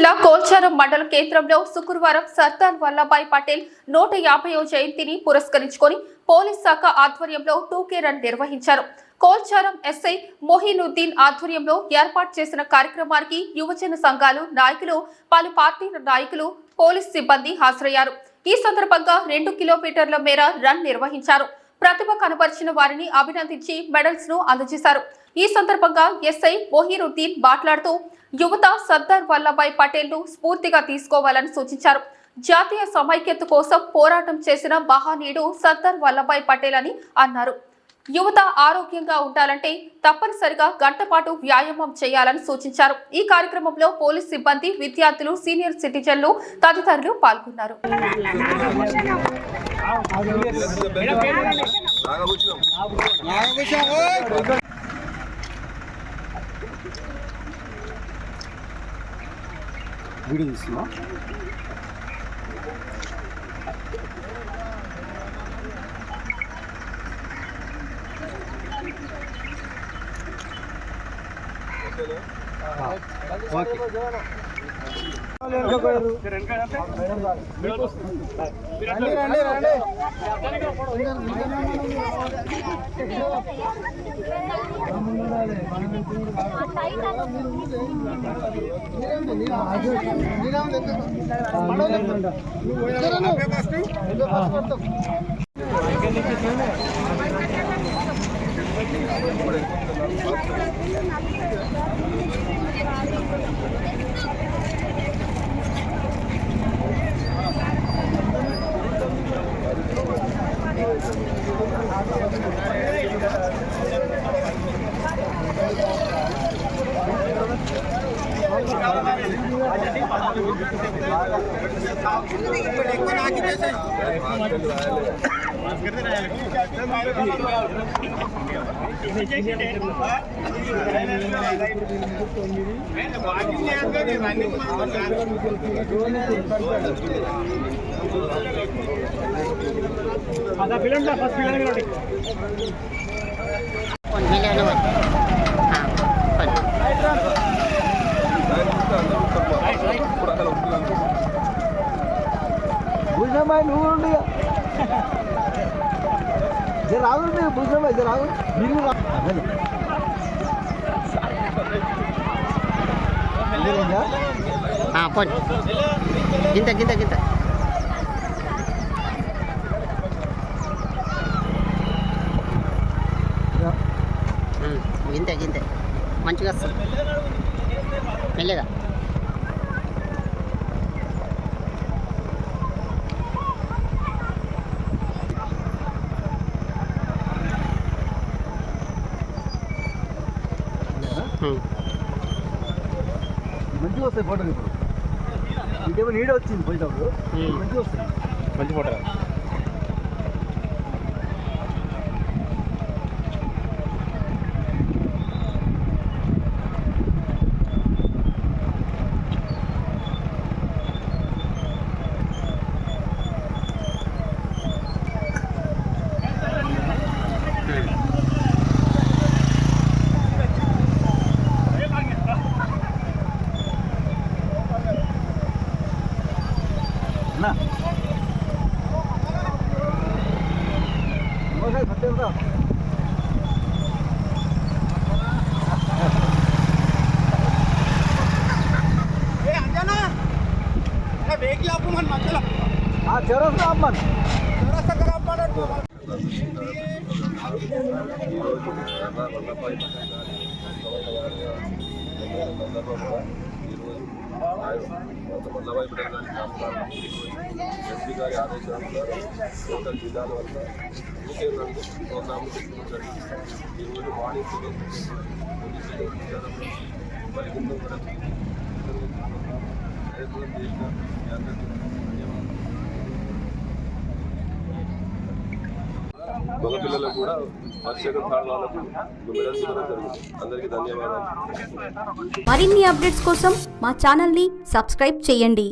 జిల్లా కోల్చారం మండల కేంద్రంలో శుక్రవారం సర్దార్ వల్లభాయ్ పటేల్ 150వ జయంతిని పురస్కరించుకొని పోలీస్ శాఖ ఆధ్వర్యంలో 2K రన్ నిర్వహించారు. కోల్చారం ఎస్ఐ మొహినుద్దీన్ ఆధ్వర్యంలో ఏర్పాటు చేసిన కార్యక్రమానికి యువజన సంఘాలు నాయకులు, పలు పార్టీల నాయకులు, పోలీస్ సిబ్బంది హాజరయ్యారు. ఈ సందర్భంగా 2 కిలోమీటర్ల మేర రన్ నిర్వహించారు. ప్రతిభ కనబరిచిన వారిని అభినందించి మెడల్స్ ను అందజేశారు. ఈ సందర్భంగా ఎస్ఐ మొహినుద్దీన్ మాట్లాడుతూ యువత సర్దార్ వల్లభాయ్ పటేల్ ను స్ఫూర్తిగా తీసుకోవాలని సూచించారు. జాతీయ సమైక్యత కోసం పోరాటం చేసిన మహానీయుడు సర్దార్ వల్లభాయ్ పటేల్ అని అన్నారు. యువత ఆరోగ్యంగా ఉండాలంటే తప్పనిసరిగా గంట పాటు వ్యాయామం చేయాలని సూచించారు. ఈ కార్యక్రమంలో పోలీస్ సిబ్బంది, విద్యార్థులు, సీనియర్ సిటిజన్లు తదితరులు పాల్గొన్నారు. గింత గింత గింత గింత గింత మంచిగా వస్తుంది మెల్లగా. మంచిగా వస్తాయి ఫోటోలు. ఇప్పుడు ఇదేమో నీడ వచ్చింది పోయినప్పుడు మంచిగా వస్తాయి, మంచి ఫోటో. వల్లభాయ్ పటేల్ ఎస్పీ గారి ఆదేశానుసారం టోటల్ జిల్లాల వల్ల 2K రన్ ప్రోగ్రామ్ తీసుకున్నారు. ఈరోజు మార్నింగ్ పరిగణలో మగ పిల్లలకు కూడా ప్రత్యేక కారణాలకు మెడల్స్ ఇవ్వడం జరిగింది. అందరికీ ధన్యవాదాలు. మరిన్ని అప్డేట్స్ కోసం మా ఛానల్ని సబ్స్క్రైబ్ చేయండి.